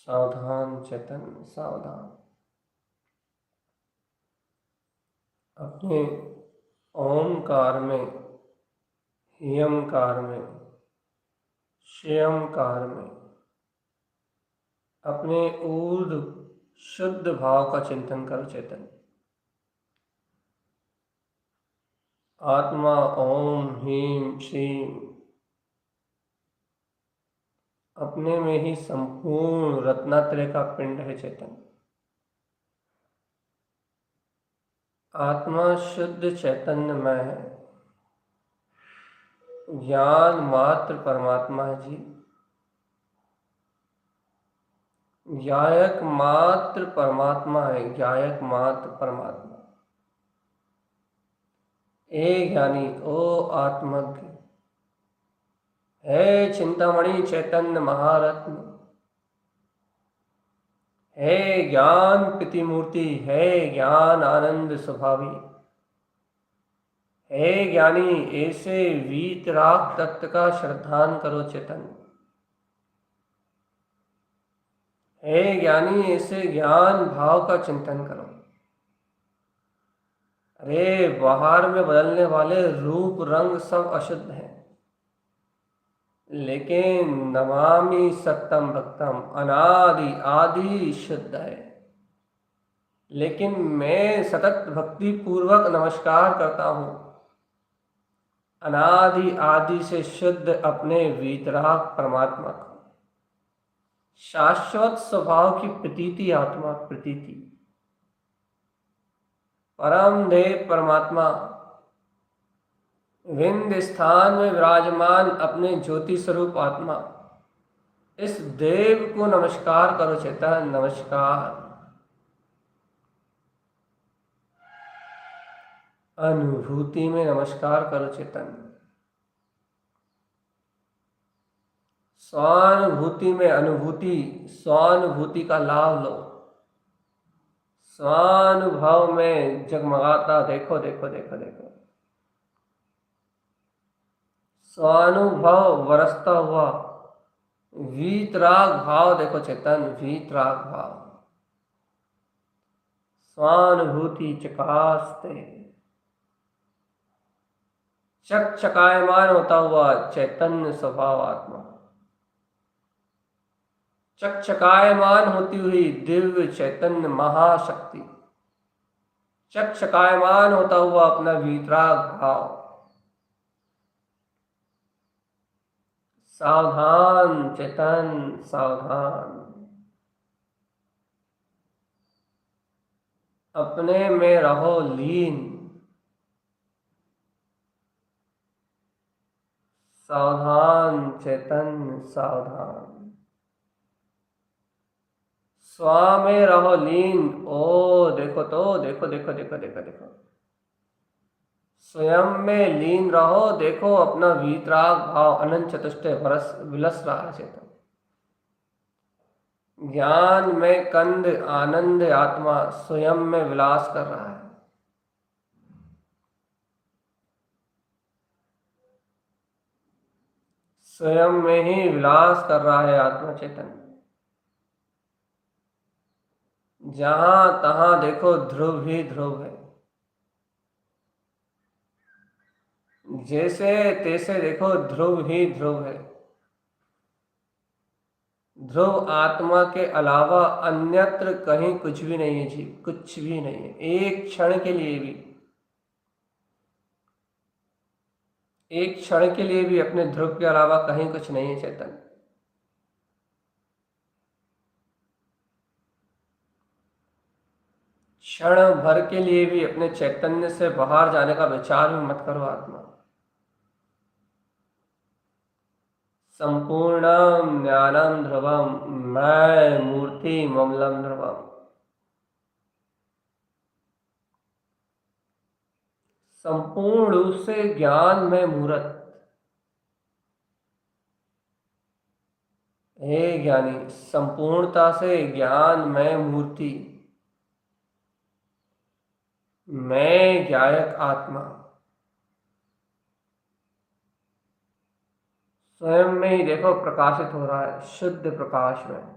सावधान चेतन, सावधान। अपने ओमकार में, ह्यंकार में, श्यंकार में अपने ऊर्ध्व शुद्ध भाव का चिंतन करो चेतन। आत्मा ओम ह्रीं श्रीं अपने में ही संपूर्ण रत्नात्रय का पिंड है चेतन। आत्मा शुद्ध चैतन्यमय है, ज्ञान मात्र परमात्मा है जी। ज्ञायक मात्र परमात्मा है, ज्ञायक मात्र परमात्मा। ए ज्ञानी, ओ आत्मज्ञ, हे चिंतामणि चैतन्य महारत्न, हे ज्ञान प्रतिमूर्ति, हे ज्ञान आनंद स्वभावी, हे ज्ञानी, ऐसे वीतराग तत्व का श्रद्धान करो चेतन। हे ज्ञानी, ऐसे ज्ञान भाव का चिंतन करो। अरे बाहर में बदलने वाले रूप रंग सब अशुद्ध हैं, लेकिन नमामि सत्यम भक्तम अनादि आदि शुद्ध है। लेकिन मैं सतत भक्ति पूर्वक नमस्कार करता हूँ अनादि आदि से शुद्ध अपने वीतराग परमात्मा को। शाश्वत स्वभाव की प्रतीति आत्मा, प्रतीति परम देव परमात्मा विंध्य स्थान में विराजमान अपने ज्योति स्वरूप आत्मा, इस देव को नमस्कार करो चेतन, नमस्कार। अनुभूति में नमस्कार करो चेतन। स्वानुभूति में अनुभूति, स्वानुभूति का लाभ लो। स्वानुभव में जगमगाता देखो देखो देखो देखो। स्वानुभव बरसता हुआ वीतराग भाव देखो चेतन, वीतराग भाव। स्वानुभूति चकास्ते, चकायमान होता हुआ चैतन्य स्वभाव आत्मा, चकायमान होती हुई दिव्य चैतन्य महाशक्ति, चकायमान होता हुआ अपना वीतराग भाव। सावधान चेतन, सावधान। अपने में रहो लीन, सावधान चेतन, सावधान। स्वा में रहो लीन। ओ देखो तो, देखो देखो देखो देखो देखो। स्वयं में लीन रहो, देखो अपना वीतराग भाव अनंत चतुष्टय बरस विलस रहा है चेतन। ज्ञान में कंद आनंद आत्मा स्वयं में विलास कर रहा है। स्वयं में ही विलास कर रहा है आत्मा चेतन। जहां तहां देखो ध्रुव ही ध्रुव है। जैसे तैसे देखो ध्रुव ही ध्रुव है। ध्रुव आत्मा के अलावा अन्यत्र कहीं कुछ भी नहीं है जी, कुछ भी नहीं है। एक क्षण के लिए भी, एक क्षण के लिए भी अपने ध्रुव के अलावा कहीं कुछ नहीं है चेतन। क्षण भर के लिए भी अपने चैतन्य से बाहर जाने का विचार भी मत करो आत्मा। संपूर्णम ज्ञानम ध्रुवम, मैं मूर्ति ममलम ध्रुवम। संपूर्ण रूप से ज्ञान में मूर्त। हे ज्ञानी, संपूर्णता से ज्ञान में मूर्ति, मैं ज्ञायक आत्मा स्वयं में ही देखो प्रकाशित हो रहा है, शुद्ध प्रकाश में।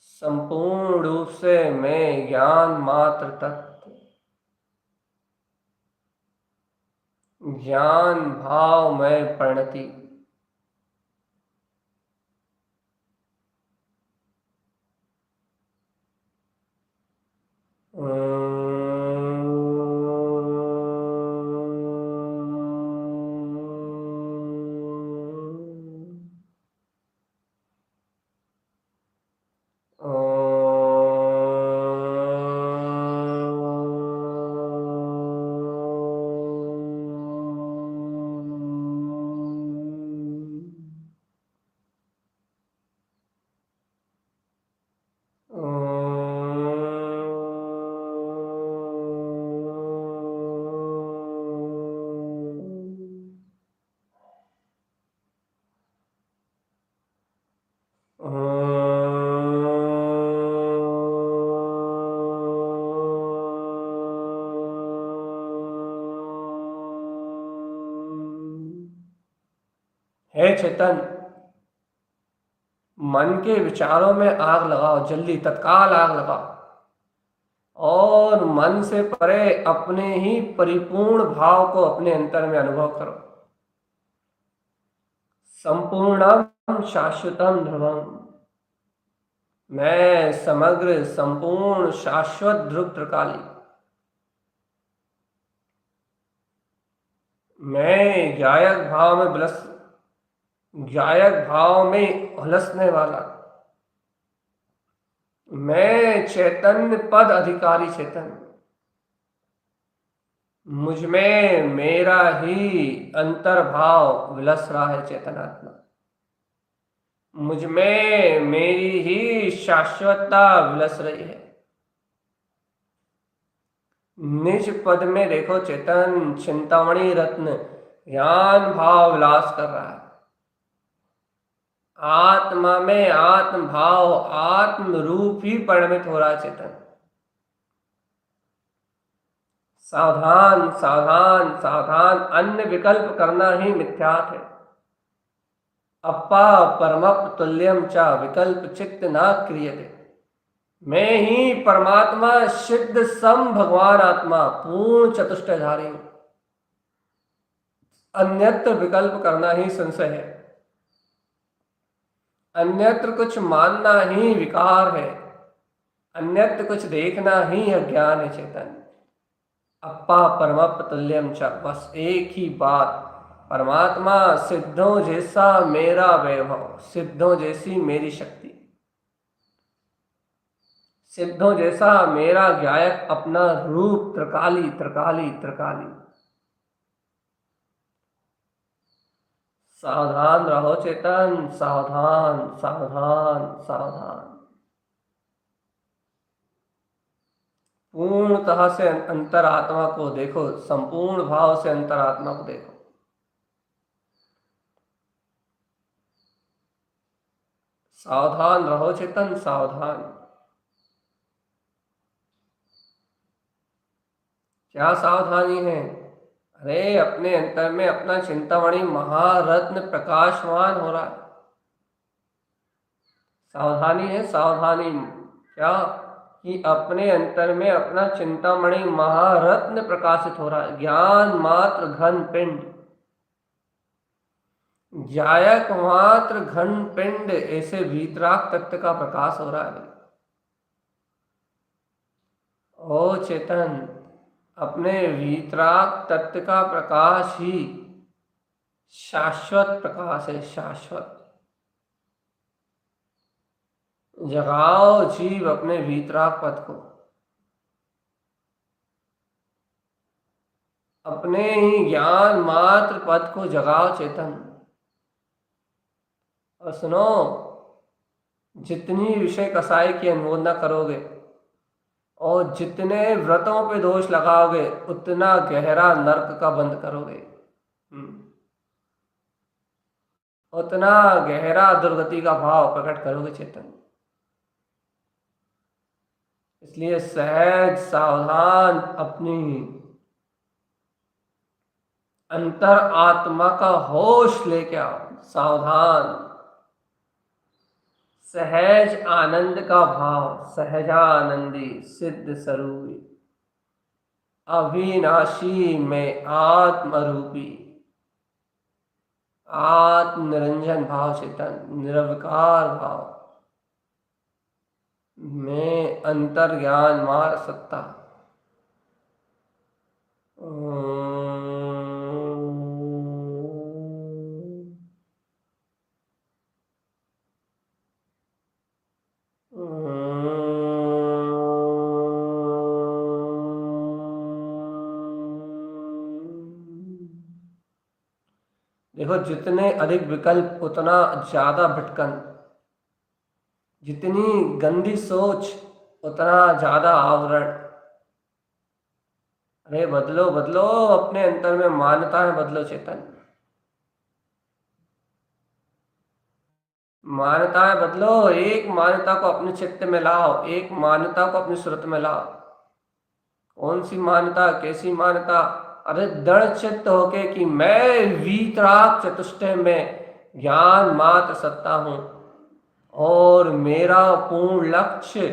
संपूर्ण रूप से मैं ज्ञान मात्र तत्व, ज्ञान भाव में परिणति। हे चेतन, मन के विचारों में आग लगाओ, जल्दी तत्काल आग लगाओ, और मन से परे अपने ही परिपूर्ण भाव को अपने अंतर में अनुभव करो। संपूर्णम शाश्वतम ध्रुवम, मैं समग्र संपूर्ण शाश्वत ध्रुव त्रिकाली, मैं गायक भाव में विलस, गायक भाव में उलसने वाला, मैं चैतन्य पद अधिकारी चेतन, मुझ में मेरा ही अंतर्भाव विलस रहा है चेतनात्मा, मुझ में मेरी ही शाश्वतता विलस रही है। निज पद में देखो चेतन, चिंतामणि रत्न ज्ञान भाव विलास कर रहा है। आत्मा में आत्म भाव आत्म रूप ही परिणमित हो रहा है चेतन। सावधान सावधान सावधान, अन्य विकल्प करना ही मिथ्यात् है। अपा परमप तुल्यम च विकल्प चित्त न क्रियते। मैं ही परमात्मा सिद्ध सम भगवान आत्मा पूर्ण चतुष्टयधारी हूं। अन्यत्र विकल्प करना ही संशय है, अन्यत्र कुछ मानना ही विकार है, अन्यत्र कुछ देखना ही अज्ञान है चेतन। अपा परमप तुल्यम च, बस एक ही बात, परमात्मा सिद्धों जैसा मेरा वैभव, सिद्धों जैसी मेरी शक्ति, सिद्धों जैसा मेरा गायक अपना रूप, त्रिकाली त्रिकाली त्रिकाली। सावधान रहो चेतन, सावधान सावधान सावधान। पूर्णतः से अंतरात्मा को देखो, संपूर्ण भाव से अंतरात्मा को देखो। सावधान रहो चेतन, सावधान। क्या सावधानी है? अरे अपने अंतर में अपना चिंतामणि महारत्न प्रकाशवान हो रहा है। सावधानी है, सावधानी। क्या? कि अपने अंतर में अपना चिंतामणि महारत्न प्रकाशित हो रहा है। ज्ञान मात्र घन पिंड, जायक मात्र घन पिंड, ऐसे वीतराग तत्व का प्रकाश हो रहा है। ओ चेतन, अपने वीतराग तत्व का प्रकाश ही शाश्वत प्रकाश है, शाश्वत। जगाओ जीव अपने वीतराग पद को, अपने ही ज्ञान मात्र पद को जगाओ चेतन। और सुनो, जितनी विषय कसाई की अनुमोदना करोगे और जितने व्रतों पे दोष लगाओगे, उतना गहरा नरक का बंद करोगे, उतना गहरा दुर्गति का भाव प्रकट करोगे चेतन। इसलिए सहज सावधान अपनी अंतर आत्मा का होश लेके आओ, सावधान। सहज आनंद का भाव, सहजानंदी सिद्ध स्वरूपी अविनाशी में आत्मरूपी आत्म निरंजन भाव चेतन, निरविकार भाव में अंतर ज्ञान मार सत्ता। देखो, जितने अधिक विकल्प उतना ज्यादा भटकन, जितनी गंदी सोच उतना ज्यादा आवरण। अरे बदलो बदलो, अपने अंतर में मान्यताएं बदलो चेतन, मान्यताएं बदलो। एक मान्यता को अपने चित्त में लाओ, एक मान्यता को अपनी सुरत में लाओ। कौन सी मान्यता, कैसी मान्यता? अरे दृढ़ चित्त होके कि मैं वीतराग चतुष्टय में ज्ञान मात्र सत्ता हूं और मेरा पूर्ण लक्ष्य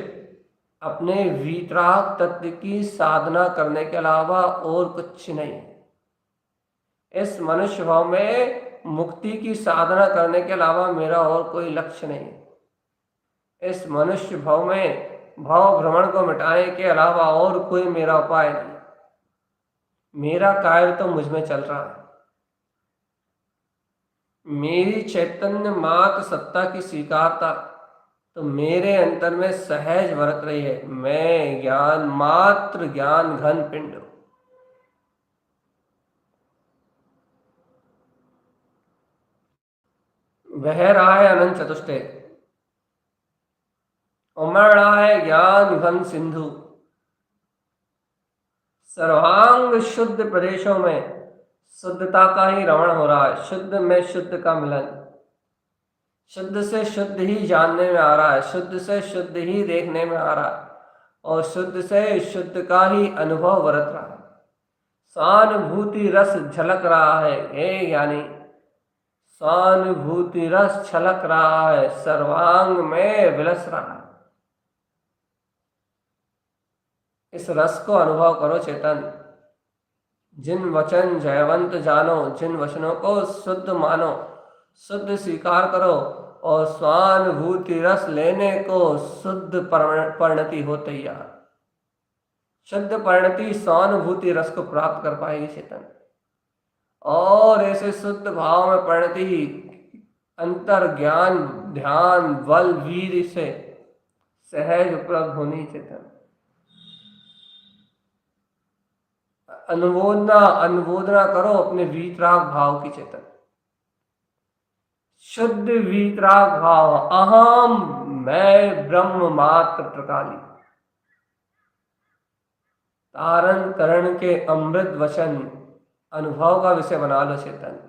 अपने वीतराग तत्व की साधना करने के अलावा और कुछ नहीं। इस मनुष्य भाव में मुक्ति की साधना करने के अलावा मेरा और कोई लक्ष्य नहीं। इस मनुष्य भाव में भाव भ्रमण को मिटाने के अलावा और कोई मेरा उपाय नहीं। मेरा कार्य तो मुझ में चल रहा है। मेरी चैतन्य मात्र सत्ता की स्वीकारता तो मेरे अंतर में सहज बरत रही है। मैं ज्ञान मात्र ज्ञान घन पिंड हूं। बह रहा है अनंत चतुष्टय, उमड़ रहा है ज्ञान घन सिंधु। सर्वांग शुद्ध प्रदेशों में शुद्धता का ही रमण हो रहा है, शुद्ध में शुद्ध का मिलन, शुद्ध से शुद्ध ही जानने में आ रहा है, शुद्ध से शुद्ध ही देखने में आ रहा है, और शुद्ध से शुद्ध का ही अनुभव बरत रहा है। सहानुभूति रस झलक रहा है, हे ज्ञानी, सहानुभूति रस छलक रहा है, सर्वांग में विलस रहा है। इस रस को अनुभव करो चेतन। जिन वचन जयवंत जानो, जिन वचनों को शुद्ध मानो, शुद्ध स्वीकार करो, और स्वानुभूति रस लेने को शुद्ध परिणति हो तैयार। शुद्ध परिणति स्वानुभूति रस को प्राप्त कर पाएगी चेतन, और ऐसे शुद्ध भाव में परिणति अंतर ज्ञान ध्यान बल वीर से सहज उपलब्ध होनी चेतन। अनुमोदना करो अपने वीतराग भाव की चेतन। शुद्ध वीतराग भाव, अहम मैं ब्रह्म मात्र प्रकाली, तारण करण के अमृत वचन अनुभव का विषय बना लो चेतन।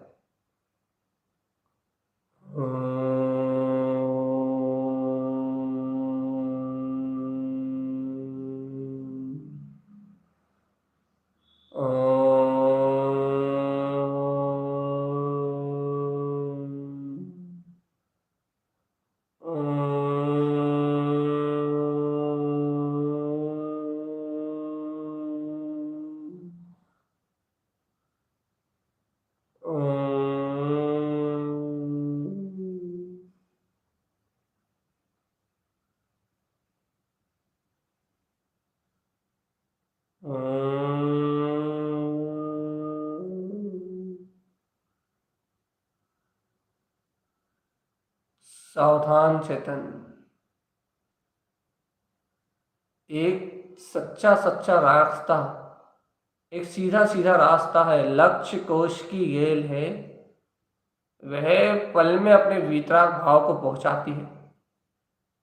सावधान चेतन, एक सच्चा सच्चा रास्ता, एक सीधा सीधा रास्ता है, लक्ष्य कोश की गेल है, वह पल में अपने वीतराग भाव को पहुंचाती है।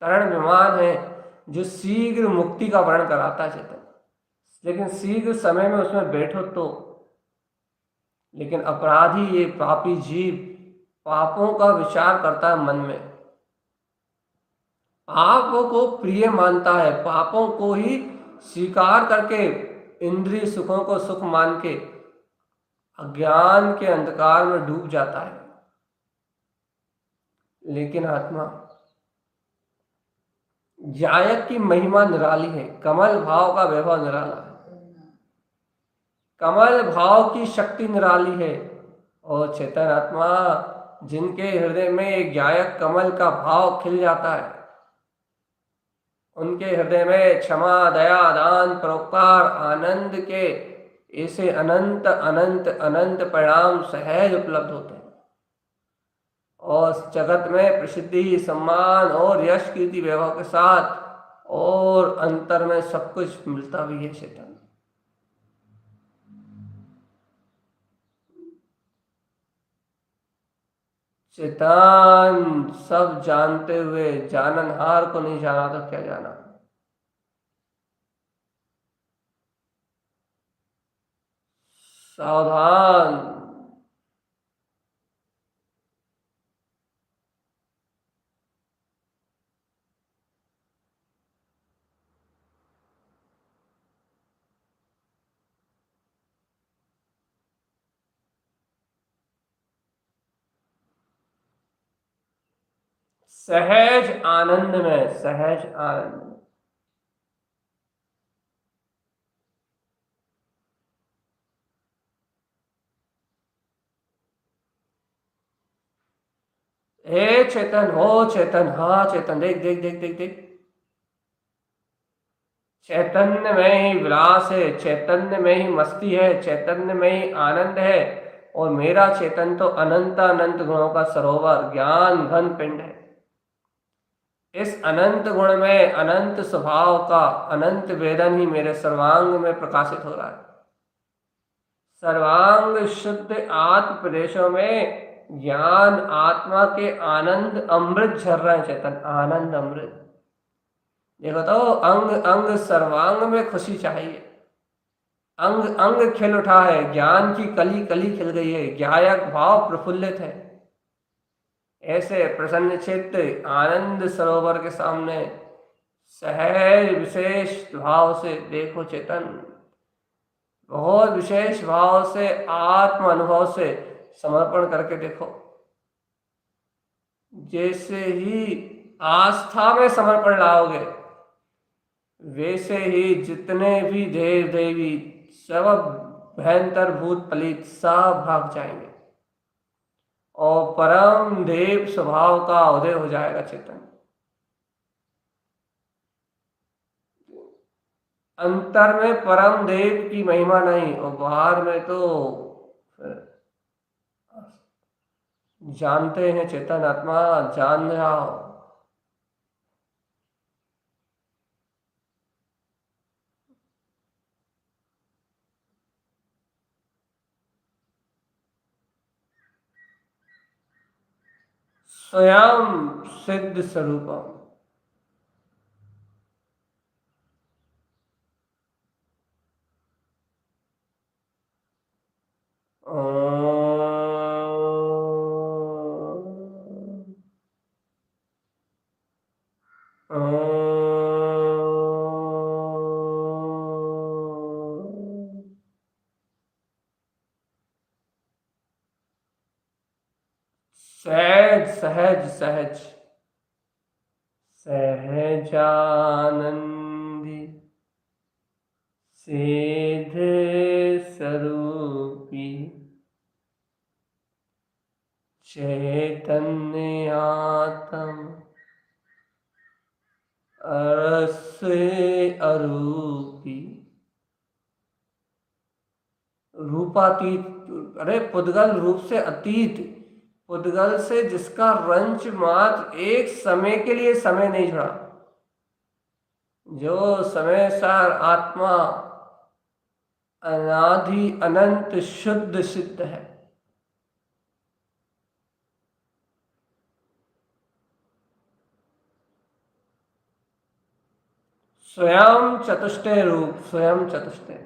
तरण विमान है जो शीघ्र मुक्ति का वर्ण कराता है चेतन, लेकिन शीघ्र समय में उसमें बैठो तो। लेकिन अपराधी ये पापी जीव पापों का विचार करता है मन में, पापों को प्रिय मानता है, पापों को ही स्वीकार करके इंद्रिय सुखों को सुख मान के अज्ञान के अंधकार में डूब जाता है। लेकिन आत्मा जायक की महिमा निराली है, कमल भाव का वैभव निराला है, कमल भाव की शक्ति निराली है। और चेतन आत्मा जिनके हृदय में एक गायक कमल का भाव खिल जाता है, उनके हृदय में क्षमा दया दान परोपकार आनंद के ऐसे अनंत अनंत अनंत परिणाम सहज उपलब्ध होते हैं, और जगत में प्रसिद्धि सम्मान और यश कीर्ति वैभव के साथ और अंतर में सब कुछ मिलता भी है चेतन। चेतन सब जानते हुए जाननहार को नहीं जाना तो क्या जाना। सावधान, सहज आनंद में, सहज आनंद में। हे चेतन, हो चेतन, हाँ चेतन, देख देख देख देख देख, चैतन्य में ही विलास है, चैतन्य में ही मस्ती है, चैतन्य में ही आनंद है, और मेरा चेतन तो अनंत अनंत गुणों का सरोवर ज्ञान घन पिंड है। इस अनंत गुण में अनंत स्वभाव का अनंत वेदन ही मेरे सर्वांग में प्रकाशित हो रहा है। सर्वांग शुद्ध आत्म प्रदेशों में ज्ञान आत्मा के आनंद अमृत झर रहे हैं चेतन, आनंद अमृत। देखो तो अंग अंग सर्वांग में खुशी चाहिए, अंग अंग खिल उठा है, ज्ञान की कली कली खिल गई है, ज्ञायक भाव प्रफुल्लित है। ऐसे प्रसन्न चित्त आनंद सरोवर के सामने सहज विशेष भाव से देखो चेतन, बहुत विशेष भाव से आत्म अनुभव से समर्पण करके देखो। जैसे ही आस्था में समर्पण लाओगे, वैसे ही जितने भी देव देवी सब भयंकर भूत पलित सब भाग जाएंगे और परम देव स्वभाव का उदय हो जाएगा चेतन। अंतर में परम देव की महिमा नहीं और बाहर में तो जानते हैं चेतन आत्मा, जान जाओ। स्वयं सिद्ध स्वरूपम। सहज सहज सहज सहजानंदी सिद्ध स्वरूपी चैतन्य आत्म अरस अरूपी। रूपातीत, अरे पुद्गल रूप से अतीत, पुद्गल से जिसका रंच मात्र एक समय के लिए समय नहीं जुड़ा, जो समय सार आत्मा अनादि अनंत शुद्ध सिद्ध है। स्वयं चतुष्टय रूप, स्वयं चतुष्टय।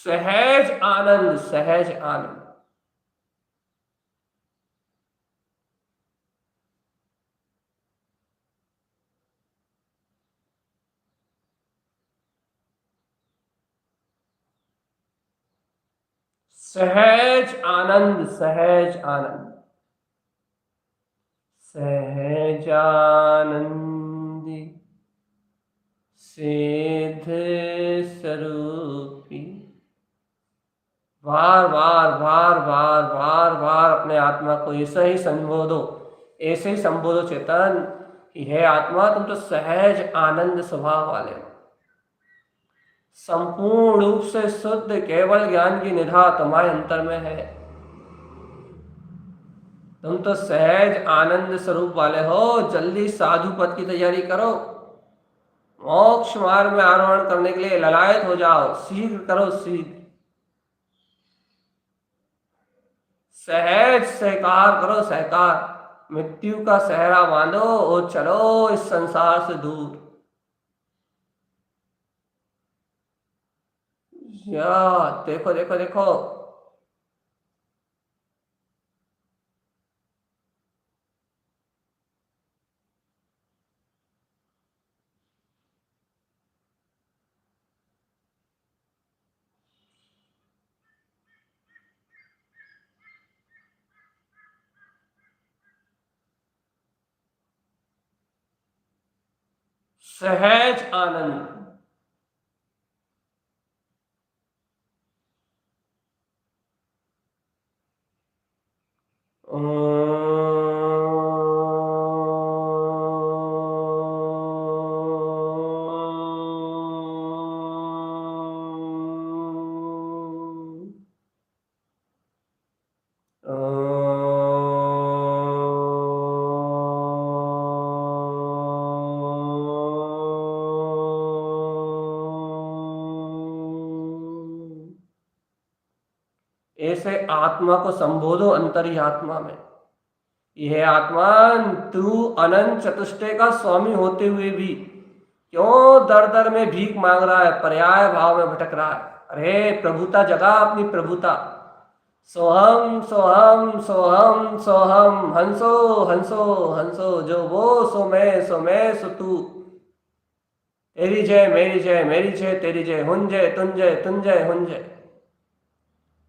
सहज आनंद, सहज आनंद। सहज आनंद, सहज आनंद, सहजानंदी सिद्ध स्वरूपी। बार बार बार बार बार बार अपने आत्मा को ऐसा ही संबोधो, ऐसे ही संबोधो चेतन कि हे आत्मा, तुम तो सहज आनंद स्वभाव वाले हो, संपूर्ण रूप से शुद्ध केवल ज्ञान की निधा तुम्हारे अंतर में है। तुम तो सहज आनंद स्वरूप वाले हो। जल्दी साधु पद की तैयारी करो, मोक्ष मार्ग में आरोहण करने के लिए ललायत हो जाओ, शीघ्र करो शीघ्र। सहज सहकार करो, सहकार, मृत्यु का सहरा बांधो और चलो इस संसार से दूर। या देखो देखो देखो, सहज आनंद। ऐसे आत्मा को संबोधो अंतरी आत्मा में। यह आत्मान, तू अनंत चतुष्टय का स्वामी होते हुए भी क्यों दर दर में भीख मांग रहा है, पर्याय भाव में भटक रहा है? अरे प्रभुता जगा अपनी प्रभुता। सोहम सोहम सोहम सोहम, हंसो हंसो हंसो, जो वो सो मैं सो तू। तेरी जय मेरी जय, मेरी जय तेरी जय, हुन जय तुन जय तुन जय हुन जय।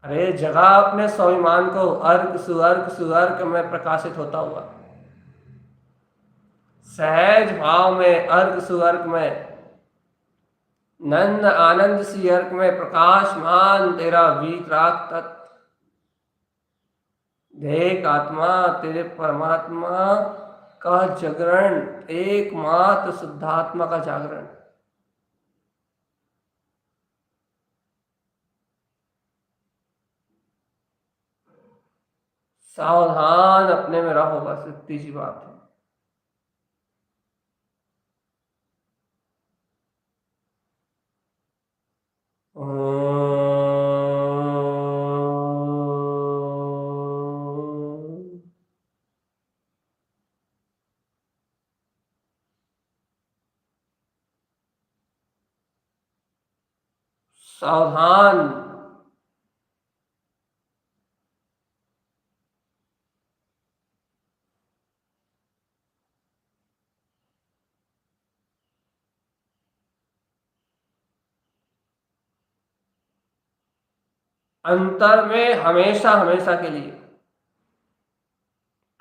अरे जगा अपने स्वाभिमान को, अर्क सुअर्क में प्रकाशित होता हुआ, सहज भाव में, अर्क सुअर्क में, नंद आनंद सी अर्क में प्रकाशमान तेरा वीतराग तत्व। देख आत्मा, तेरे परमात्मा का जागरण, एकमात्र शुद्धात्मा का जागरण। सावधान अपने में रहो, बस इतनी सी बात है। सावधान। अंतर में हमेशा हमेशा के लिए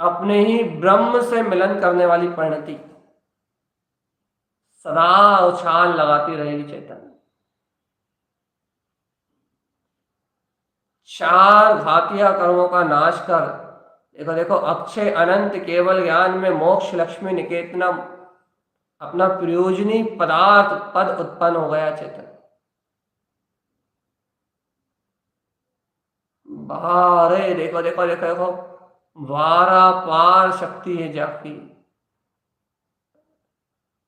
अपने ही ब्रह्म से मिलन करने वाली परिणति सदा उछाल लगाती रहेगी चेतन। चार घातिया कर्मों का नाश कर, देखो देखो, अक्षय अनंत केवल ज्ञान में मोक्ष लक्ष्मी निकेतनम, अपना प्रयोजनी पदार्थ पद उत्पन्न हो गया चेतन। बारे देखो देखो देखो देखो, वारा पार शक्ति है जाकी।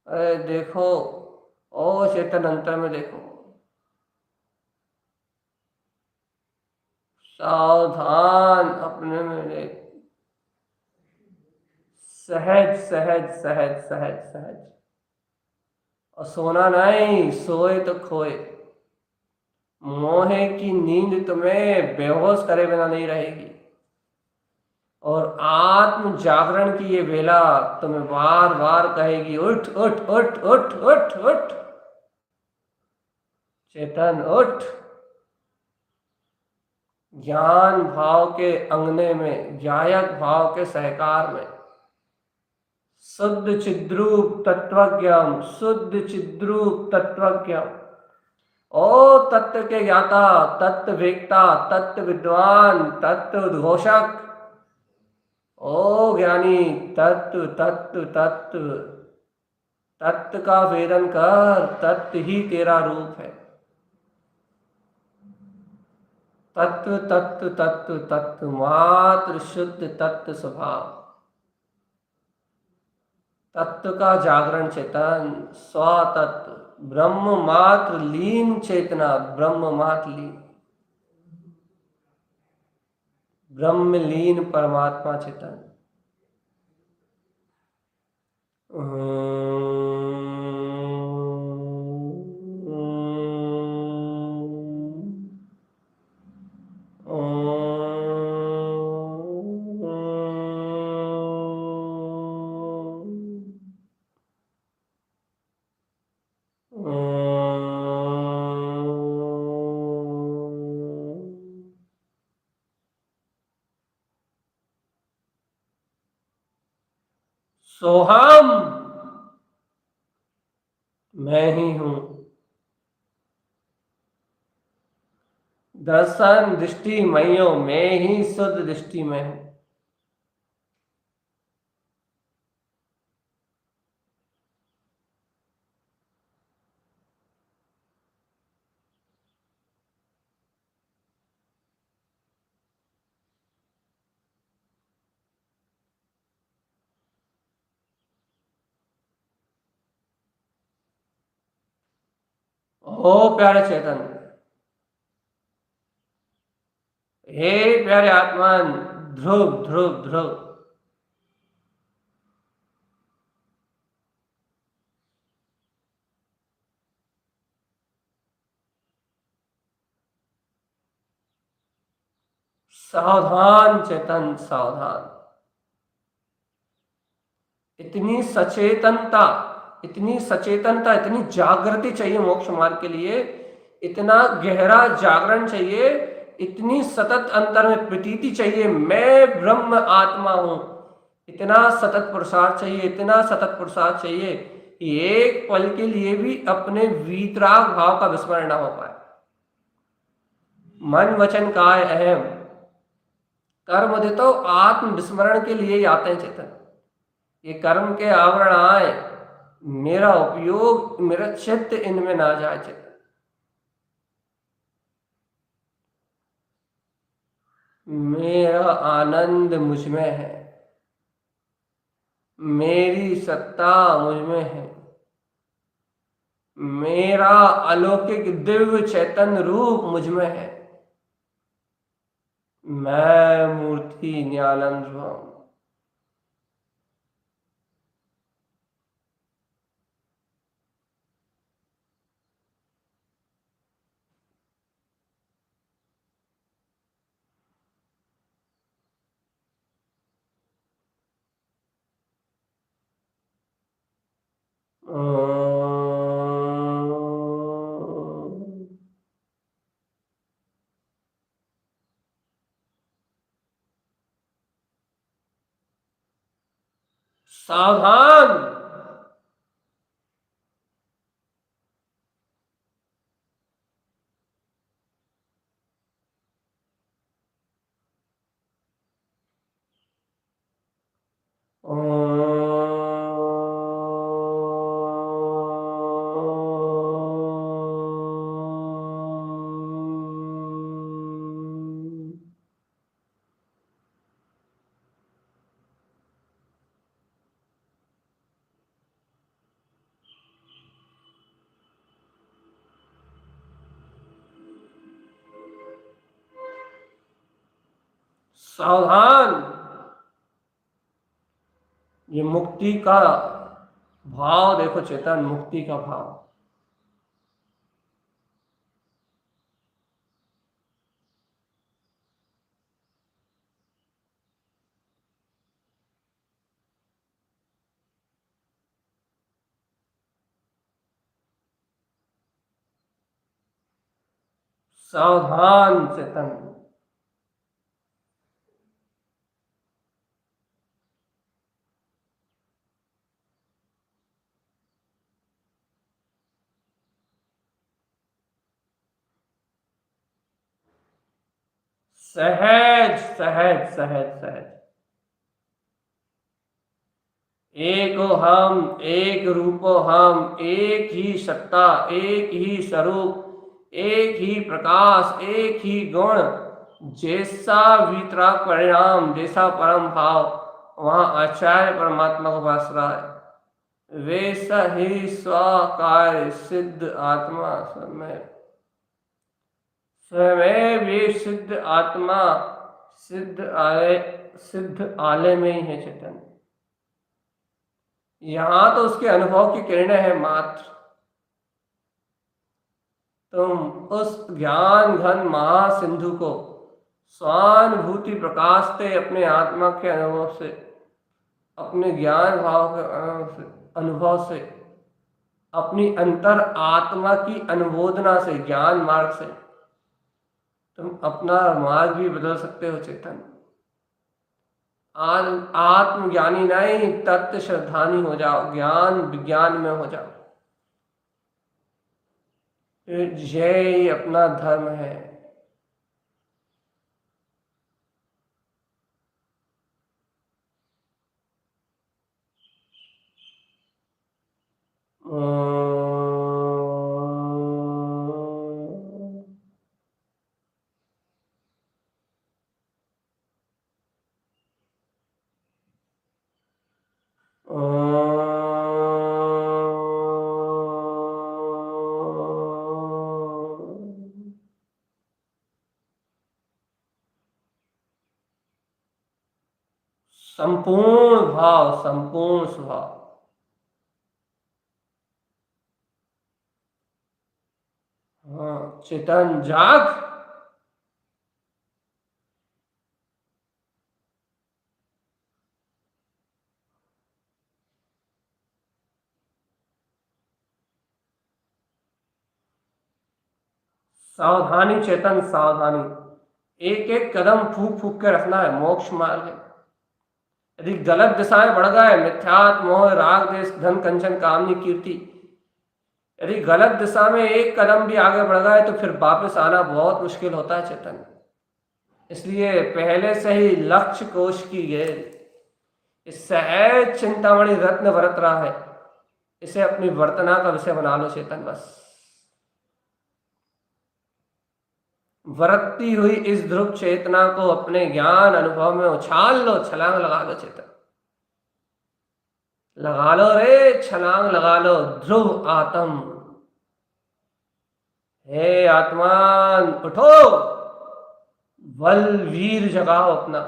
अरे देखो, ओ चेतन अंतर में देखो, सावधान अपने में देख, सहज सहज सहज सहज सहज। और सोना नहीं, सोए तो खोए। मोहे की नींद तुम्हें बेहोश करे बिना नहीं रहेगी, और आत्म जागरण की ये वेला तुम्हें बार बार कहेगी, उठ उठ उठ उठ उठ उठ चेतन उठ। ज्ञान भाव के अंगने में, ज्ञायक भाव के सहकार में, शुद्ध चिद्रूप तत्वज्ञम, शुद्ध चिद्रूप तत्वज्ञम। ओ तत्व के ज्ञाता, तत्व वेक्ता, तत्व विद्वान, तत्व उद्घोषक, ओ ज्ञानी, तत्व तत्व तत्व तत्व का वेदन कर, तत्व ही तेरा रूप है। तत्व तत्व तत्व तत्व मात्र शुद्ध तत्व स्वभाव, तत्व का जागरण चेतन, स्वतत्व ब्रह्म मात्र लीन चेतना, ब्रह्म मात्र लीन, ब्रह्म लीन परमात्मा चेतन। सोहम मैं ही हूं। दर्शन दृष्टि मयो, मैं ही शुद्ध दृष्टि में हूं। ओ प्यारे चेतन, हे प्यारे आत्मान, ध्रुव ध्रुव ध्रुव। सावधान चेतन, सावधान। इतनी सचेतनता, इतनी सचेतनता, इतनी जागृति चाहिए मोक्ष मार्ग के लिए, इतना गहरा जागरण चाहिए, इतनी सतत अंतर में प्रतीति चाहिए, मैं ब्रह्म आत्मा हूं। इतना सतत पुरुषार्थ चाहिए, इतना सतत पुरुषार्थ चाहिए कि एक पल के लिए भी अपने वीतराग भाव का विस्मरण ना हो पाए। मन वचन काय अहम कर्म दे तो आत्म विस्मरण के लिए ही आते हैं चेतन। ये कर्म के आवरण आए, मेरा उपयोग, मेरा चित्त इनमें ना जाए चेतन। मेरा आनंद मुझ में है, मेरी सत्ता मुझ में है, मेरा अलौकिक दिव्य चैतन्य रूप मुझ में है, मैं मूर्ति निरानंद हूं। सावधान। सावधान। ये मुक्ति का भाव देखो चेतन, मुक्ति का भाव। सावधान चेतन। सहज सहज सहज सहज। एको हम, एक रूपो हम, एक ही सत्ता, एक ही स्वरूप, एक ही प्रकाश, एक ही गुण। जैसा वितराग परिणाम, जैसा परम भाव, वहां आचार्य परमात्मा को भास रहा है, वैसा ही स्वाकार सिद्ध आत्मा स्वयं, स्वयं भी सिद्ध आत्मा, सिद्ध आलय, सिद्ध आलय में ही है चेतन। यहां तो उसके अनुभव की किरणें हैं मात्र। तुम उस ज्ञान घन महासिंधु को स्वानुभूति प्रकाश से, अपने आत्मा के अनुभव से, अपने ज्ञान भाव के अनुभव से, अपनी अंतर आत्मा की अनुमोदना से, ज्ञान मार्ग से तुम अपना मार्ग भी बदल सकते हो चेतन। आत्मज्ञानी नहीं, तत्व श्रद्धानी हो जाओ, ज्ञान विज्ञान में हो जाओ। यही अपना धर्म है। संपूर्ण भाव, संपूर्ण स्वभाव। हाँ, चेतन जाग। सावधानी चेतन, सावधानी। एक एक कदम फूक फूक के रखना है, मोक्ष मार्ग है। यदि गलत दिशाएं बढ़ गए, मिथ्यात्व, मोह, राग, देश, धन, कंचन, कामनी, कीर्ति, यदि गलत दिशा में एक कदम भी आगे बढ़ गए तो फिर वापस आना बहुत मुश्किल होता है चेतन। इसलिए पहले से ही लक्ष्य कोश की गए, इस सहज चिंतामणि रत्न वरत रहा है, इसे अपनी वर्तना का विषय बना लो चेतन। बस वरतती हुई इस ध्रुव चेतना को अपने ज्ञान अनुभव में उछाल लो, छलांग लगा लो चेतन। लगा लो रे, छलांग लगा लो। ध्रुव आत्म, हे आत्मान उठो, बल वीर जगाओ अपना।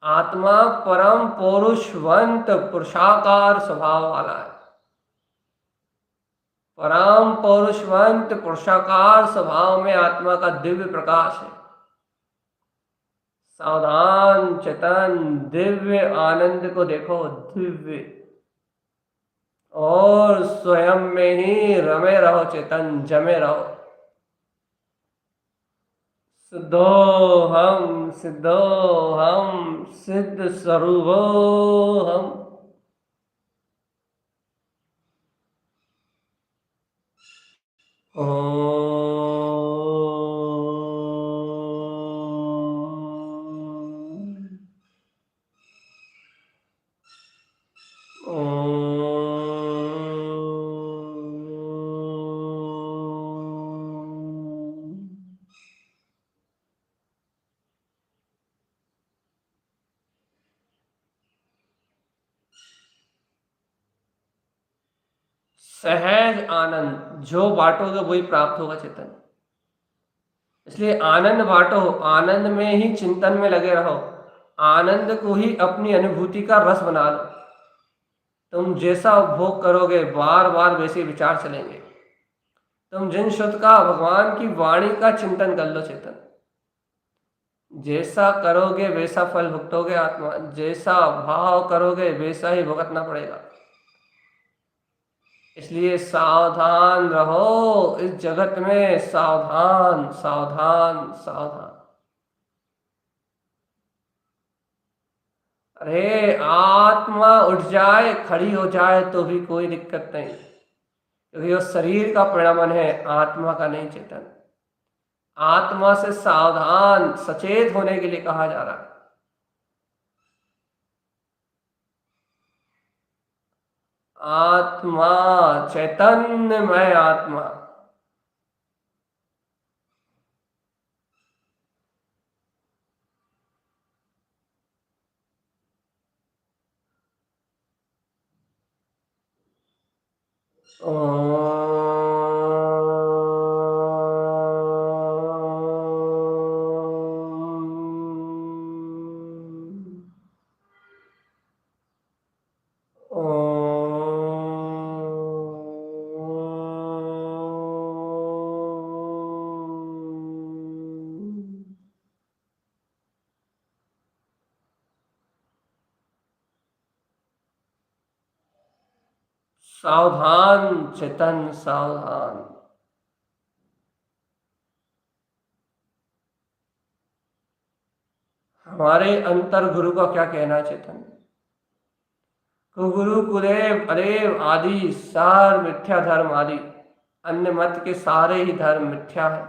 आत्मा परम पौरुषवंत पुरुषाकार स्वभाव वाला है। परम पौरुषवंत पुरुषाकार स्वभाव में आत्मा का दिव्य प्रकाश है। सावधान चेतन, दिव्य आनंद को देखो, दिव्य, और स्वयं में ही रमे रहो चेतन, जमे रहो। सिद्धो हम, सिद्धो हम, सिद्ध स्वरूपो हम। सहज आनंद जो बांटोगे वही प्राप्त होगा चेतन। इसलिए आनंद बांटो, आनंद में ही चिंतन में लगे रहो, आनंद को ही अपनी अनुभूति का रस बना लो। तुम जैसा उपभोग करोगे बार बार वैसे विचार चलेंगे। तुम जिन शुद्ध का भगवान की वाणी का चिंतन कर लो चेतन। जैसा करोगे वैसा फल भुगतोगे आत्मा, जैसा भाव करोगे वैसा ही भुगतना पड़ेगा। इसलिए सावधान रहो इस जगत में, सावधान सावधान सावधान। अरे आत्मा उठ जाए, खड़ी हो जाए तो भी कोई दिक्कत नहीं, क्योंकि वो शरीर का परिणाम है, आत्मा का नहीं चेतन। आत्मा से सावधान सचेत होने के लिए कहा जा रहा है। आत्मा चैतन्यमय आत्मा। सावधान चेतन, सावधान। हमारे अंतर गुरु का क्या कहना है चेतन? गुरु कुदेव अरेव आदि सार मिथ्या धर्म आदि, अन्य मत के सारे ही धर्म मिथ्या है,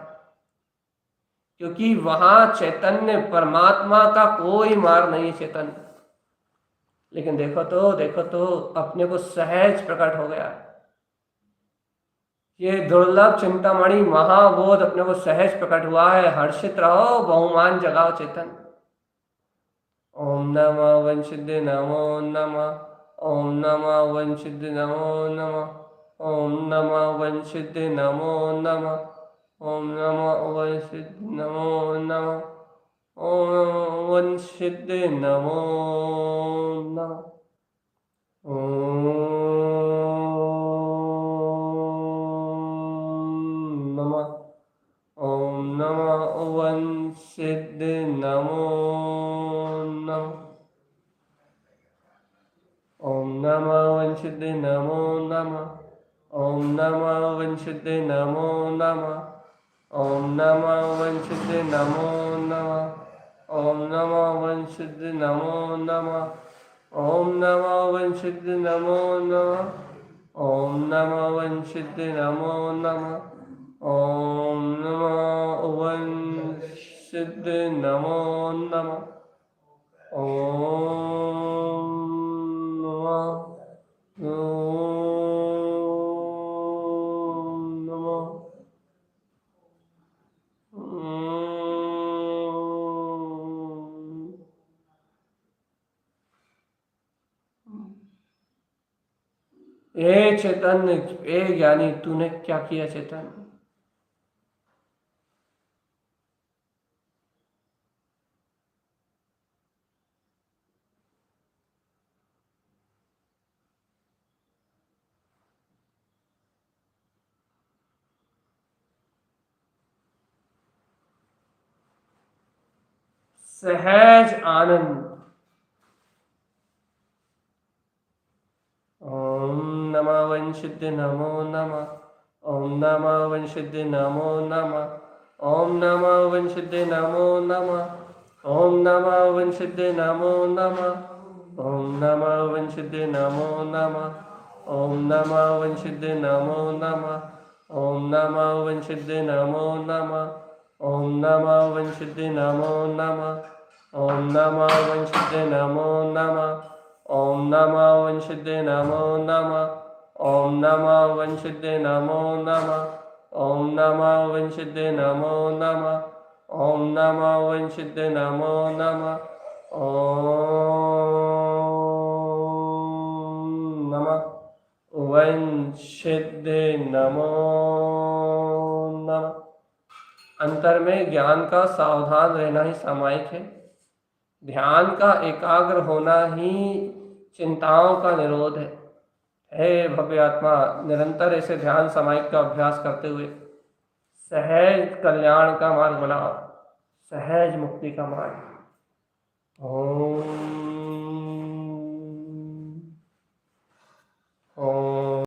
क्योंकि वहां चैतन्य परमात्मा का कोई मार्ग नहीं है चेतन। लेकिन देखो तो, देखो तो, अपने को सहज प्रकट हो गया। ये दुर्लभ चिंतामणि महाबोध अपने को सहज प्रकट हुआ है। हर्षित रहो, बहुमान जगाओ चेतन। ओम नमः वंशिद्ध नमो नमः, ओम नमः वंशिद्ध नमो नमः, ओम नमः वंशिद्ध नमो नमः, ओम नमः वंशिद्ध नमो नमः। ओम वंशिद नमो नमः। ओम नमः। ओम नमः वंशिद नमो नमः। ओम नमः वंशिद नमो नमः। ओम नमः वंशिद नमो नमः। ओम नमः वंशिद नमो नमः। ओम नमः वंशिद नमो नमः। ओम नमः वंशिद नमो नमः। ओम नमः वंशिद नमो नमः। ओम नमः वंशिद नमो नमः। ओम नमः ओम नमः ए चैतन्य, ए ज्ञानी, तूने क्या किया चैतन्य? सहज आनंद। ओम नमः वंशिद नमो नमः। ओम नमः वंशिद नमो नमः। ओम नमः वंशिद नमो नमः। ओम नमः वंशिद नमो नमः। ओम नमः वंशिद नमो नमः। ओम नमः वंशिद नमो नमः। ओम नमः वंशिद नमो नमः। ओम नमः वंशिद नमो नमः। ओम नमः वंशिद नमो नमः। ओम नमः वंशिद नमो नमः। ओम नमः वंशिद नमो नमः। ओम नमः वंशिद नमो नमः। ओम नमः वंशिद नमो नमः। ओम नमः वंशिद नमो नमः। अंतर में ज्ञान का सावधान रहना ही सामायिक है। ध्यान का एकाग्र होना ही चिंताओं का निरोध है। हे भव्य आत्मा, निरंतर ऐसे ध्यान सामायिक का अभ्यास करते हुए सहज कल्याण का मार्ग बनाओ, सहज मुक्ति का मार्ग। ओम